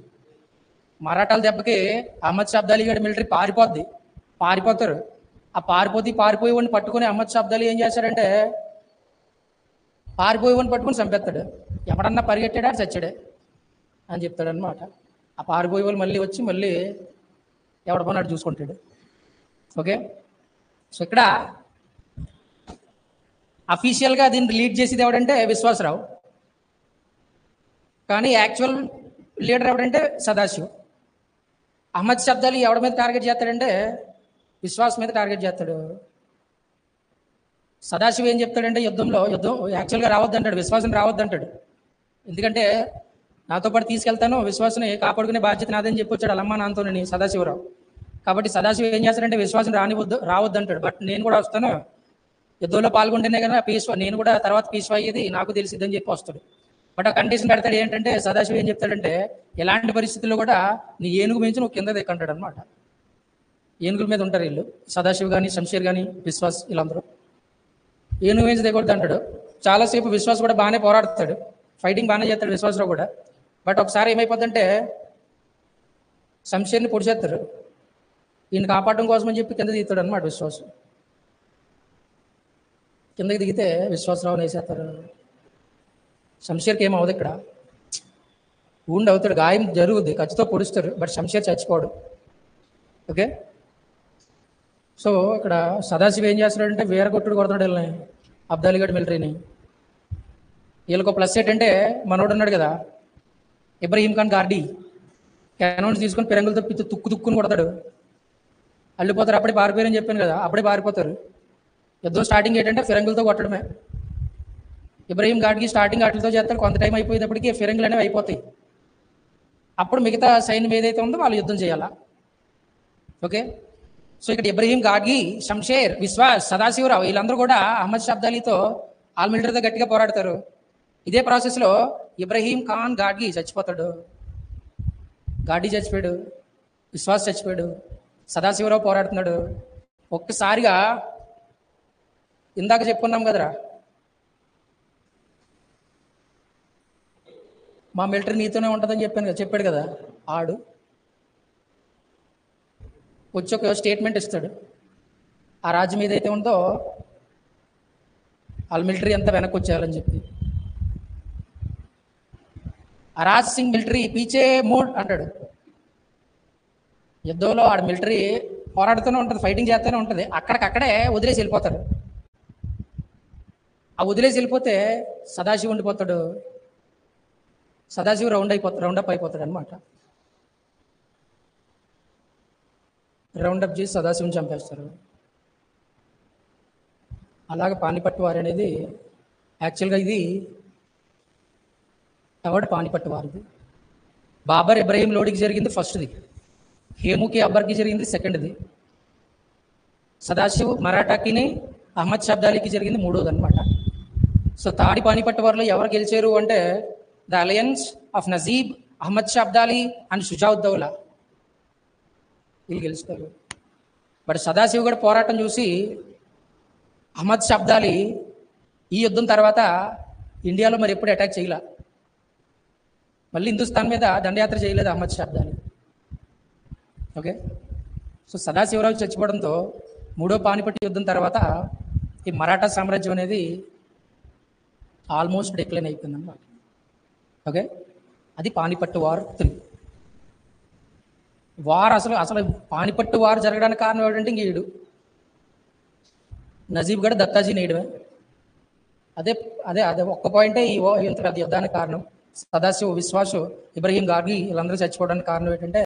Speaker 1: మరాఠాల దెబ్బకి అహ్మద్ షా అబ్దాలీ గారి మిలిటరీ పారిపోతారు. ఆ పారిపోయేవాడిని పట్టుకుని అహ్మద్ షా అబ్దాలీ ఏం చేశాడంటే పారిపోయేవాడిని పట్టుకుని చంపేస్తాడు. ఎవడన్నా పరిగెట్టాడా చచ్చాడే అని చెప్తాడు అనమాట. ఆ పారిపోయేవాళ్ళు మళ్ళీ వచ్చి మళ్ళీ ఎవడ పన్నాడు చూసుకుంటాడు. ఓకే, సో ఇక్కడ అఫీషియల్గా దీన్ని లీడ్ చేసేది ఎవడంటే విశ్వాసరావు, కానీ యాక్చువల్ లీడర్ ఎవడంటే సదాశివ్. అహ్మద్ షా అబ్దాలీ ఎవడి మీద టార్గెట్ చేస్తాడంటే విశ్వాస్ మీద టార్గెట్ చేస్తాడు. సదాశివ్ ఏం చెప్తాడంటే యుద్ధం యాక్చువల్గా రావద్దంటాడు, విశ్వాసం రావద్దంటాడు. ఎందుకంటే నాతో పాటు తీసుకెళ్తాను, విశ్వాసని కాపాడుకునే బాధ్యత నాదని చెప్పి వచ్చాడు అలమ్మా నాన్నతోని సదాశివరావు. కాబట్టి సదాశివ్ ఏం చేస్తాడంటే విశ్వాసం రావద్దంటాడు. బట్ నేను కూడా వస్తాను, యుద్ధంలో పాల్గొంటేనే కదా నేను కూడా తర్వాత పీస్వా అయ్యేది నాకు తెలిసిద్దని చెప్పి వస్తాడు. బట్ ఆ కండిషన్ పెడతాడు ఏంటంటే సదాశివ్ ఏం చెప్తాడంటే ఎలాంటి పరిస్థితుల్లో కూడా నీ ఏనుగు మించి నువ్వు కింద దిక్కంటాడు అనమాట. ఏనుగుల మీద ఉంటారు వీళ్ళు, సదాశివ్ కానీ శంషేర్ కానీ విశ్వాస్, వీళ్ళందరూ ఏనుగు మించి దిగొద్దు అంటాడు. చాలాసేపు విశ్వాస్ కూడా బాగానే పోరాడుతాడు, ఫైటింగ్ బాగానే చేస్తాడు విశ్వాసరావు కూడా. బట్ ఒకసారి ఏమైపోద్దంటే శంషేర్ని పొడిచేస్తారు. ఈయన కాపాడడం కోసం అని చెప్పి కింద దిగుతాడు అనమాట విశ్వాసం. కిందకి దిగితే విశ్వాసరావుని వేసేస్తారు. శంషేర్కి ఏమవుదు, ఇక్కడ ఊండి అవుతాడు, గాయం జరుగుద్ది, ఖచ్చితంగా పొడుస్తారు, బట్ శంషేర్ చచ్చిపోడు. ఓకే, సో ఇక్కడ సదాశివ్ ఏం చేస్తాడంటే వీరగొట్టుడు కొడతాడు వీళ్ళని, అబ్దాలీగఢ్ మిలిటరీని. వీళ్ళకు ప్లస్ ఏంటంటే మనోడు ఉన్నాడు కదా ఇబ్రహీం ఖాన్ గార్డీ, క్యానోన్స్ తీసుకొని పెరంగులతో తుక్కుని కొడతాడు. అల్లిపోతారు. అప్పుడే పారిపోయారని చెప్పాను కదా, అప్పుడే పారిపోతారు. యుద్ధం స్టార్టింగ్ ఏంటంటే ఫిరంగులతో కొట్టడమే. ఇబ్రహీం ఘాట్కి స్టార్టింగ్ వాటితో చేస్తారు. కొంత టైం అయిపోయేటప్పటికి ఫిరంగులు అనేవి అయిపోతాయి. అప్పుడు మిగతా సైన్యం ఏదైతే ఉందో వాళ్ళు యుద్ధం చేయాలా. ఓకే, సో ఇక్కడ ఇబ్రహీం గాడ్గి, షంషేర్, విశ్వాస్, సదాశివరావు వీళ్ళందరూ కూడా అహ్మద్ షా అబ్దాలీతో ఆల్ మిలిటరీతో గట్టిగా పోరాడతారు. ఇదే ప్రాసెస్లో ఇబ్రహీం ఖాన్ గాడ్గి చచ్చిపోతాడు, గాడ్గి చచ్చిపోయాడు, విశ్వాస్ చచ్చిపోయాడు, సదాశివరావు పోరాడుతున్నాడు. ఒక్కసారిగా ఇందాక చెప్పుకున్నాం కదరా, మా మిలిటరీ నీతోనే ఉంటుందని చెప్పాడు కదా, ఆడు వచ్చి ఒక స్టేట్మెంట్ ఇస్తాడు. ఆ రాజ్యం ఏదైతే ఉందో వాళ్ళ మిలిటరీ అంతా వెనక్కి వచ్చేయాలని చెప్పి. అరాజ్ సింగ్ మిలిటరీ పీచే మూడ్ అంటాడు. యుద్ధంలో ఆడ మిలిటరీ పోరాడుతూనే ఉంటుంది, ఫైటింగ్ చేస్తూనే ఉంటుంది, అక్కడికక్కడే వదిలేసి వెళ్ళిపోతారు. ఆ వదిలేసి వెళ్ళిపోతే సదాశివ ఉండిపోతాడు, సదాశివ రౌండప్ అయిపోతాడు అనమాట. రౌండప్ చేసి సదాశివుని చంపేస్తారు. అలాగే పానిపట్టు వారు అనేది యాక్చువల్గా ఇది ఎవడు పానిపట్టు వారిది. బాబర్ ఇబ్రహీం లోడికి జరిగింది ఫస్ట్ది, హేముకి అక్బర్కి జరిగింది సెకండ్ది, సదాశివ్ మరాఠాకిని అహ్మద్ షా అబ్దాలీకి జరిగింది మూడోది అనమాట. సో తాడి పానిపట్టు వారిలో ఎవరు గెలిచారు అంటే the alliance of Najib, Ahmad Shah Abdali and Shujauddaula వీళ్ళు గెలుస్తారు. బట్ సదాశివ్ కూడా పోరాటం చూసి అహ్మద్ షా అబ్దాలీ ఈ యుద్ధం తర్వాత ఇండియాలో మరి ఎప్పుడు అటాక్ చేయలే, మళ్ళీ హిందుస్థాన్ మీద దండయాత్ర చేయలేదు అహ్మద్ షా అబ్దాలీ. ఓకే, సో సదాశివరావు చచ్చిపోవడంతో మూడో పానిపట్టు యుద్ధం తర్వాత ఈ మరాఠా సామ్రాజ్యం అనేది ఆల్మోస్ట్ డిక్లైన్ అయిపోయింది అన్నమాట. ఓకే, అది పానిపట్టు వార్ 3. వార్ అసలు పానిపట్టు వార్ జరగడానికి కారణం ఏంటంటే ఇంక ఈడు నజీబ్ గఢ్ దత్తాజీ నేయడమే. అదే అదే అదే ఒక్క పాయింటే ఇంత పెద్ద యుద్ధానికి కారణం. సదాశివ్, విశ్వాసు, ఇబ్రహీం గార్గి వీళ్ళందరూ చచ్చిపోవడానికి కారణం ఏంటంటే